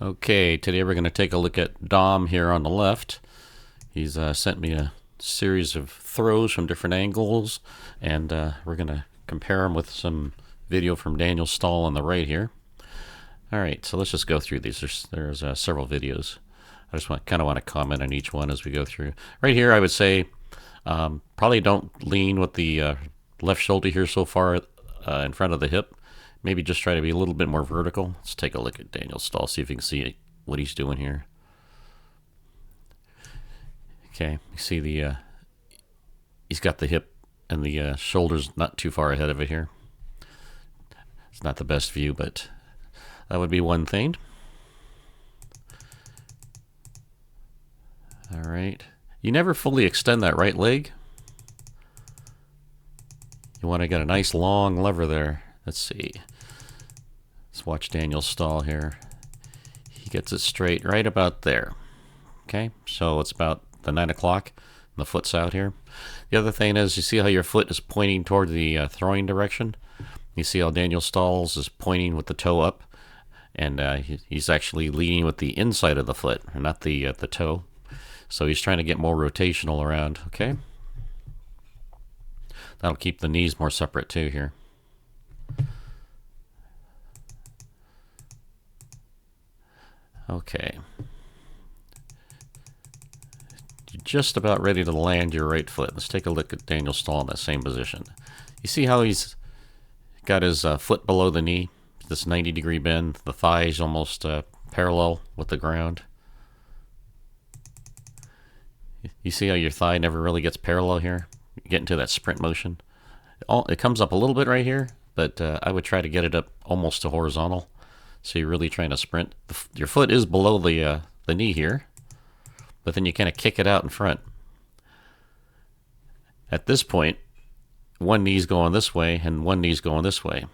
Okay, today we're going to take a look at Dom here on the left. He's sent me a series of throws from different angles, and we're going to compare them with some video from Daniel Stahl on the right here. Alright, so let's just go through these. There's several videos. I just kind of want to comment on each one as we go through. Right here, I would say probably don't lean with the left shoulder here so far in front of the hip. Maybe just try to be a little bit more vertical. Let's take a look at Daniel Stahl, see if you can see what he's doing here. Okay, you see he's got the hip and the shoulders not too far ahead of it here. It's not the best view, but that would be one thing. All right. You never fully extend that right leg. You want to get a nice long lever there. Let's see. Let's watch Daniel Stahl here. He gets it straight right about there. Okay, so it's about the 9 o'clock. The foot's out here. The other thing is, you see how your foot is pointing toward the throwing direction? You see how Daniel Stahl's is pointing with the toe up, and he's actually leading with the inside of the foot, and not the toe. So he's trying to get more rotational around. Okay, that'll keep the knees more separate too here. Okay. You're just about ready to land your right foot. Let's take a look at Daniel Stahl in that same position. You see how he's got his foot below the knee, this 90-degree bend, the thighs almost parallel with the ground. You see how your thigh never really gets parallel here? You get into that sprint motion. It comes up a little bit right here, but I would try to get it up almost to horizontal. So you're really trying to sprint. Your foot is below the knee here, but then you kind of kick it out in front. At this point, one knee's going this way and one knee's going this way.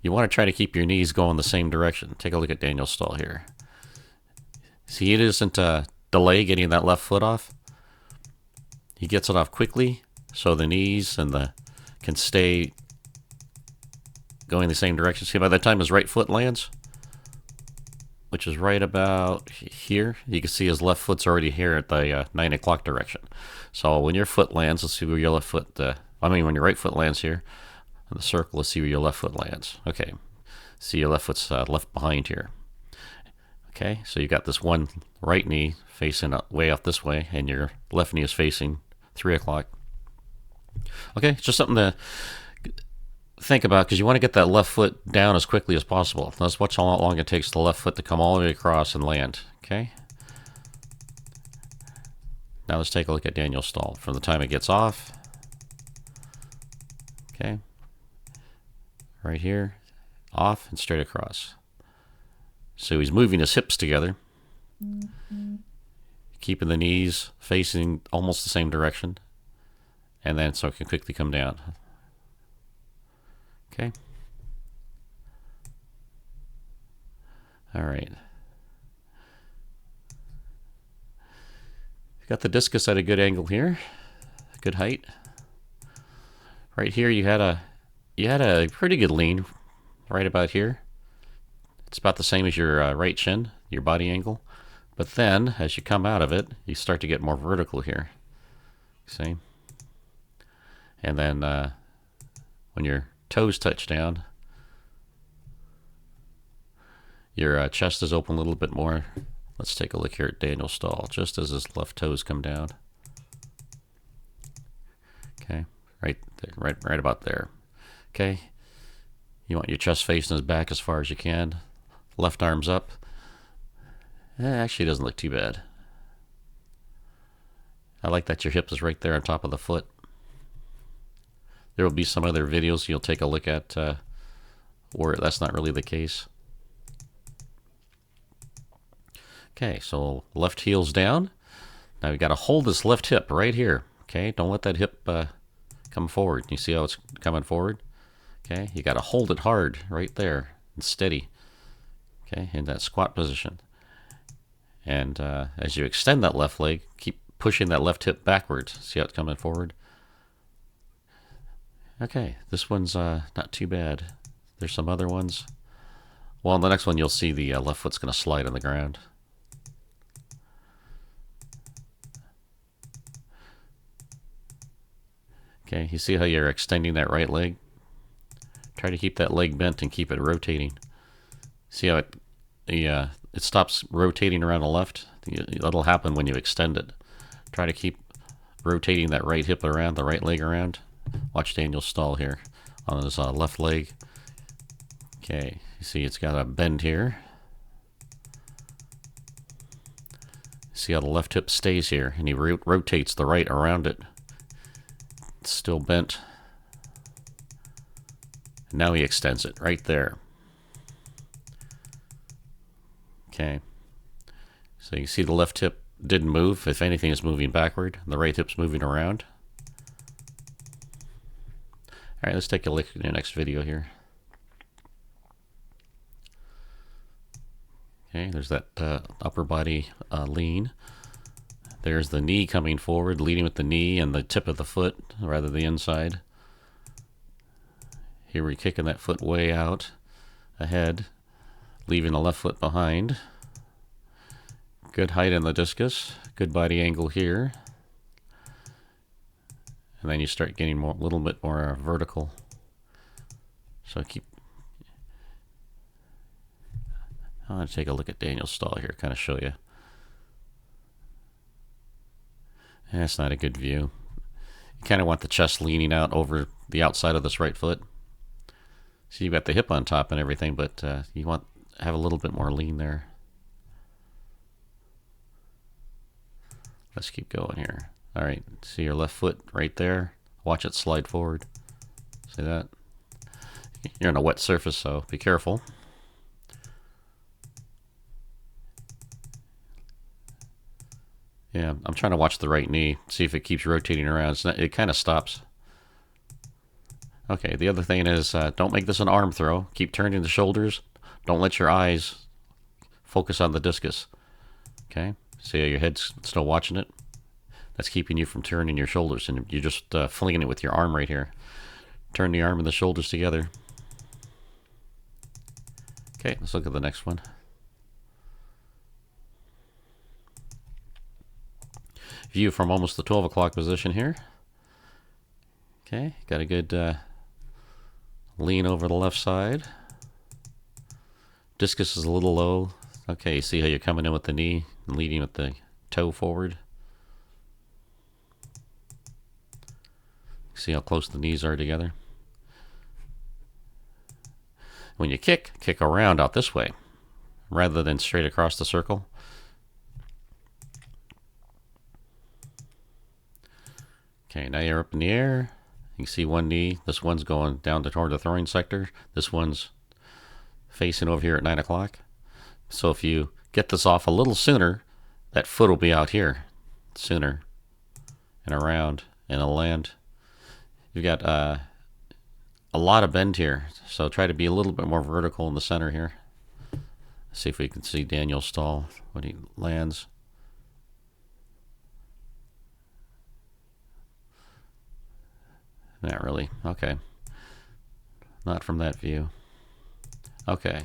You want to try to keep your knees going the same direction. Take a look at Daniel Stahl here. See, it isn't a delay getting that left foot off. He gets it off quickly, so the knees and can stay going the same direction. See, by the time his right foot lands, which is right about here, you can see his left foot's already here at the 9 o'clock direction. So when your foot lands, let's see where your left foot, when your right foot lands here, in the circle, let's see where your left foot lands. Okay, see your left foot's left behind here. Okay, so you got this one right knee facing way off this way, and your left knee is facing 3 o'clock. Okay, it's just something to think about, because you want to get that left foot down as quickly as possible. Let's watch how long it takes the left foot to come all the way across and land. Okay. Now let's take a look at Daniel Stahl from the time it gets off. Okay. Right here, off and straight across. So he's moving his hips together, keeping the knees facing almost the same direction, and then so it can quickly come down. Okay. All right. Got the discus at a good angle here, good height. Right here, you had a pretty good lean, right about here. It's about the same as your right shin, your body angle. But then, as you come out of it, you start to get more vertical here. See? And then when your toes touch down, your chest is open a little bit more. Let's take a look here at Daniel Stahl, just as his left toes come down. Okay, right about there. Okay, you want your chest facing his back as far as you can. Left arm's up. Actually, it doesn't look too bad. I like that your hip is right there on top of the foot. There will be some other videos you'll take a look at where that's not really the case. Okay, so left heel's down. Now you got to hold this left hip right here. Okay, don't let that hip come forward. You see how it's coming forward? Okay, you got to hold it hard right there and steady. Okay, in that squat position. And as you extend that left leg, keep pushing that left hip backwards. See how it's coming forward? Okay, this one's not too bad. There's some other ones. Well, in the next one, you'll see the left foot's going to slide on the ground. Okay, you see how you're extending that right leg? Try to keep that leg bent and keep it rotating. See how it stops rotating around the left? That'll happen when you extend it. Try to keep rotating that right hip around, the right leg around. Watch Daniel stall here on his left leg. Okay, you see it's got a bend here. See how the left hip stays here, and he rotates the right around it. It's still bent. Now he extends it right there. Okay. So you see the left hip didn't move. If anything, it's moving backward. The right hip's moving around. All right, let's take a look at the next video here. Okay, there's that upper body lean. There's the knee coming forward, leading with the knee and the tip of the foot rather than the inside. Here we're kicking that foot way out ahead, leaving the left foot behind. Good height in the discus, good body angle here. And then you start getting a little bit more vertical. So I'm going to take a look at Daniel's stall here, kind of show you. That's not a good view. You kind of want the chest leaning out over the outside of this right foot. So you've got the hip on top and everything, but you want to have a little bit more lean there. Let's keep going here. All right, see your left foot right there? Watch it slide forward. See that? You're on a wet surface, so be careful. Yeah, I'm trying to watch the right knee, see if it keeps rotating around. It kind of stops. Okay, the other thing is don't make this an arm throw. Keep turning the shoulders. Don't let your eyes focus on the discus. Okay, see how your head's still watching it? That's keeping you from turning your shoulders, and you're just flinging it with your arm right here. Turn the arm and the shoulders together. Okay, let's look at the next one. View from almost the 12 o'clock position here. Okay, got a good lean over the left side. Discus is a little low. Okay, see how you're coming in with the knee and leading with the toe forward. See how close the knees are together. When you kick around out this way rather than straight across the circle. Okay, now you're up in the air. You can see one knee. This one's going down toward the throwing sector. This one's facing over here at 9 o'clock. So if you get this off a little sooner, that foot will be out here sooner and around and it'll land. You've got a lot of bend here, so try to be a little bit more vertical in the center here. Let's see if we can see Daniel stall when he lands. Not really. Okay. Not from that view. Okay.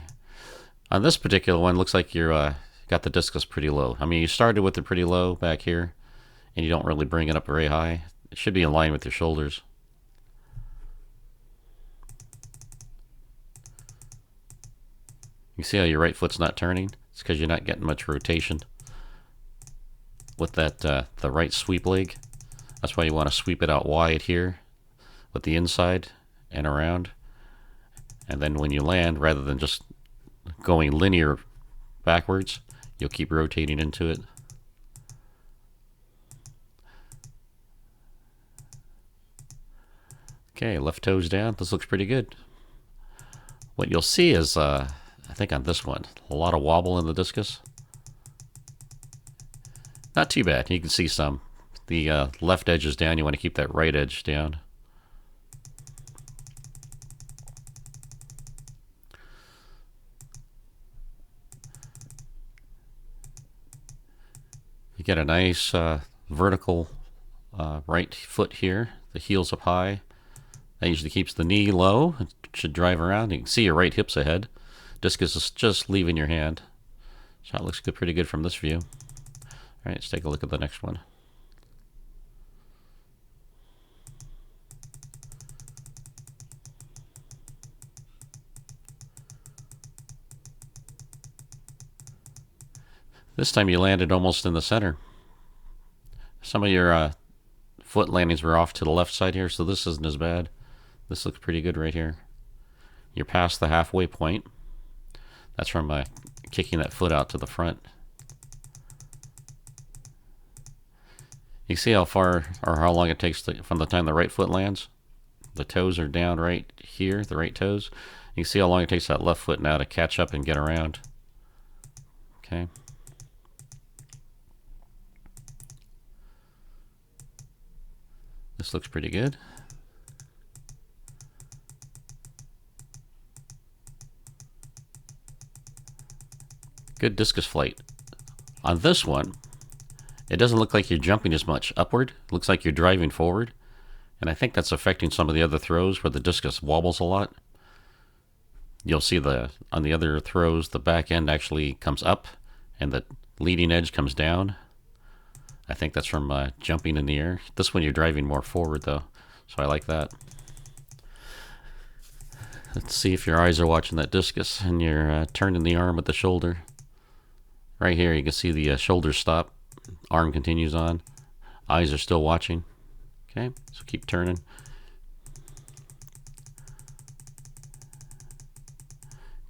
On this particular one, looks like you're got the discus pretty low. I mean, you started with it pretty low back here, and you don't really bring it up very high. It should be in line with your shoulders. You see how your right foot's not turning? It's because you're not getting much rotation with that the right sweep leg. That's why you want to sweep it out wide here with the inside and around. And then when you land, rather than just going linear backwards, you'll keep rotating into it. Okay, left toes down. This looks pretty good. What you'll see is, I think on this one, a lot of wobble in the discus. Not too bad. You can see some. The left edge is down. You want to keep that right edge down. You get a nice vertical right foot here. The heel's up high. That usually keeps the knee low. It should drive around. You can see your right hip's ahead. Discus is just leaving your hand. Shot looks good, pretty good from this view. All right, let's take a look at the next one. This time you landed almost in the center. Some of your foot landings were off to the left side here, so this isn't as bad. This looks pretty good right here. You're past the halfway point. That's from kicking that foot out to the front. You see how far or how long it takes from the time the right foot lands? The toes are down right here, the right toes. You can see how long it takes that left foot now to catch up and get around. Okay. This looks pretty good. Good discus flight. On this one, it doesn't look like you're jumping as much upward. It looks like you're driving forward. And I think that's affecting some of the other throws where the discus wobbles a lot. You'll see on the other throws, the back end actually comes up and the leading edge comes down. I think that's from jumping in the air. This one you're driving more forward though, so I like that. Let's see if your eyes are watching that discus and you're turning the arm with the shoulder. Right here you can see the shoulder stop, arm continues on, eyes are still watching. Okay, so keep turning.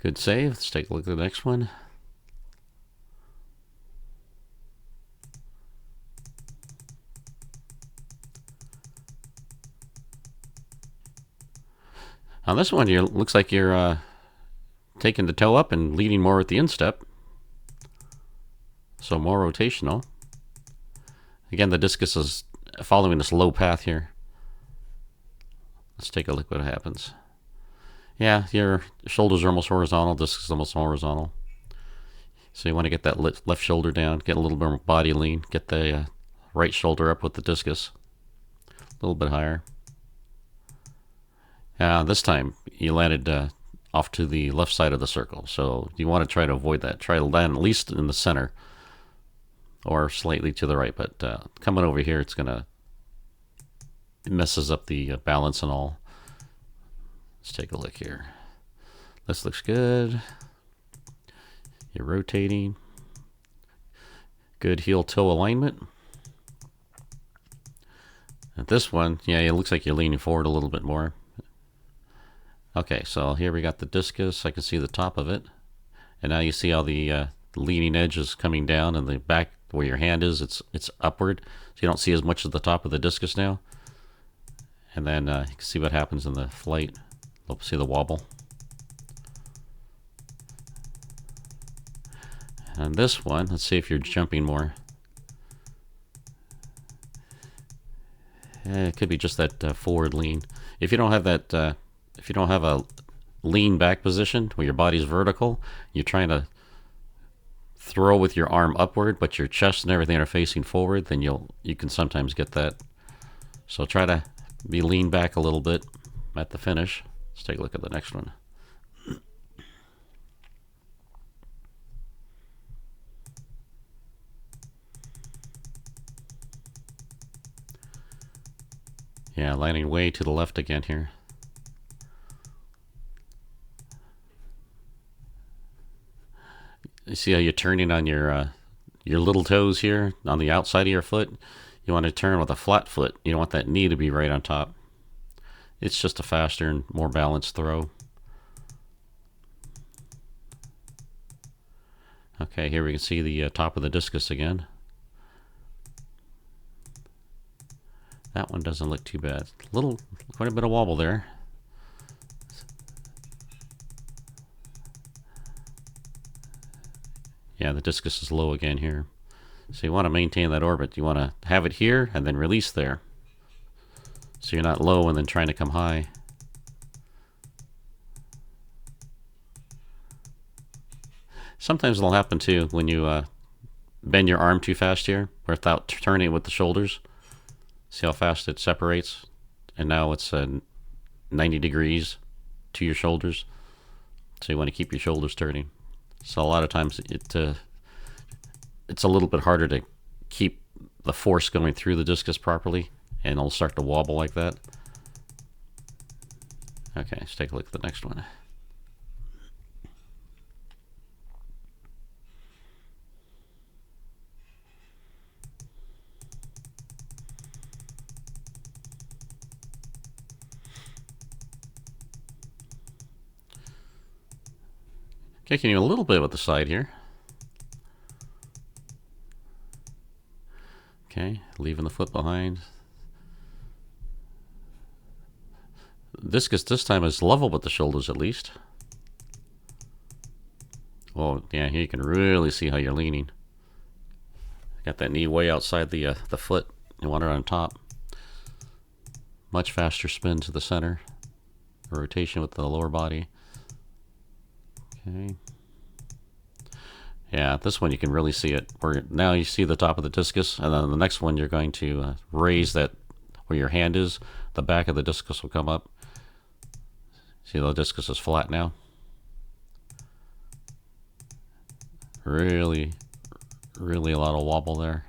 Good save. Let's take a look at the next one. On this one, looks like you're taking the toe up and leading more at the instep. So more rotational. Again, the discus is following this low path here. Let's take a look what happens. Yeah, your shoulders are almost horizontal, discus is almost horizontal. So you want to get that left shoulder down, get a little bit more body lean, get the right shoulder up with the discus. A little bit higher. This time you landed off to the left side of the circle, so you want to try to avoid that. Try to land at least in the center or slightly to the right, but coming over here it messes up the balance and all. Let's take a look here. This looks good. You're rotating. Good heel toe alignment. At this one, yeah, it looks like you're leaning forward a little bit more. Okay, so here we got the discus. I can see the top of it. And now you see how the leading edge is coming down, and the back where your hand is, it's upward. So you don't see as much of the top of the discus now. And then you can see what happens in the flight. You'll see the wobble. And this one, let's see if you're jumping more. It could be just that forward lean. If you don't have that, if you don't have a lean back position where your body's vertical, you're trying to throw with your arm upward, but your chest and everything are facing forward, then you can sometimes get that. So try to be lean back a little bit at the finish. Let's take a look at the next one. Yeah, landing way to the left again here. You see how you're turning on your little toes here on the outside of your foot? You want to turn with a flat foot. You don't want that knee to be right on top. It's just a faster and more balanced throw. Okay, here we can see the top of the discus again. That one doesn't look too bad. Quite a bit of wobble there. Yeah, the discus is low again here. So you want to maintain that orbit. You want to have it here and then release there. So you're not low and then trying to come high. Sometimes it'll happen too when you bend your arm too fast here without turning it with the shoulders. See how fast it separates? And now it's 90 degrees to your shoulders. So you want to keep your shoulders turning. So a lot of times it's a little bit harder to keep the force going through the discus properly, and it'll start to wobble like that. Okay, let's take a look at the next one. Kicking you a little bit with the side here. Okay, leaving the foot behind. Discus this time is level with the shoulders at least. Oh yeah, here you can really see how you're leaning. Got that knee way outside the foot. You want it on top. Much faster spin to the center. Rotation with the lower body. Okay. Yeah, this one you can really see it. Where now you see the top of the discus, and then the next one you're going to raise that where your hand is. The back of the discus will come up. See, the discus is flat now. Really, really a lot of wobble there.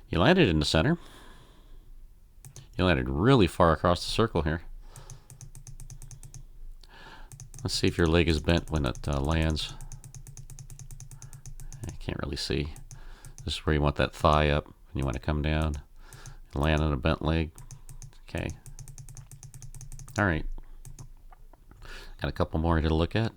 You landed in the center. You landed really far across the circle here. Let's see if your leg is bent when it lands. I can't really see. This is where you want that thigh up, and you want to come down and land on a bent leg. Okay. All right. Got a couple more to look at.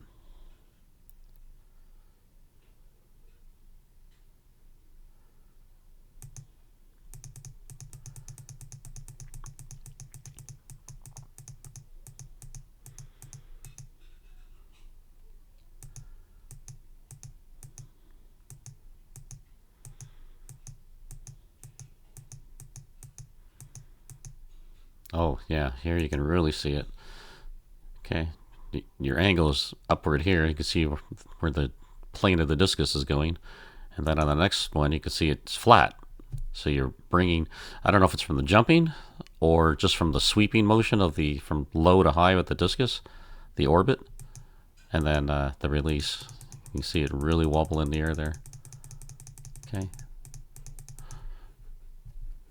Oh, yeah, here you can really see it. Okay, your angle is upward here. You can see where the plane of the discus is going. And then on the next one, you can see it's flat. So you're bringing, I don't know if it's from the jumping or just from the sweeping motion of from low to high with the discus, the orbit, and then the release. You can see it really wobble in the air there. Okay.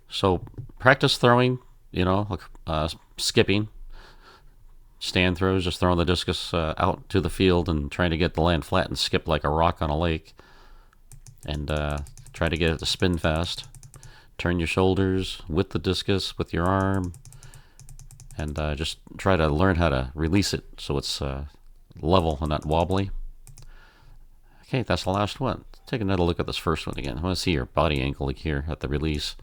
So practice throwing, you know, skipping, stand throws, just throwing the discus out to the field and trying to get the land flat and skip like a rock on a lake. And try to get it to spin fast. Turn your shoulders with the discus, with your arm, and just try to learn how to release it so it's level and not wobbly. Okay, that's the last one. Take another look at this first one again. I want to see your body angle here at the release.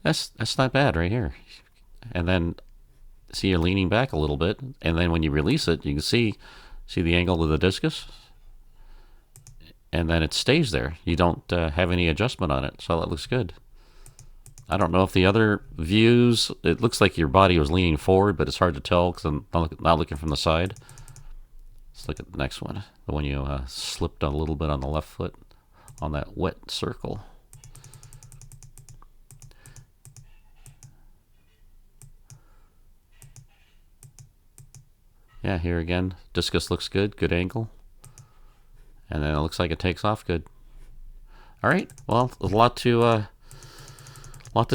That's not bad right here. And then see you're leaning back a little bit, and then when you release it, you can see the angle of the discus, and then it stays there. You don't have any adjustment on it, so that looks good. I don't know if the other views, it looks like your body was leaning forward, but it's hard to tell because I'm not looking from the side. Let's look at the next one, the one you slipped a little bit on the left foot on that wet circle. Yeah, here again, discus looks good, good angle. And then it looks like it takes off good. All right, well, a lot to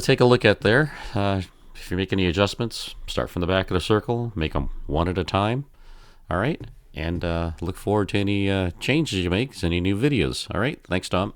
take a look at there. If you make any adjustments, start from the back of the circle, make them one at a time. All right, and look forward to any changes you make, any new videos. All right, thanks, Tom.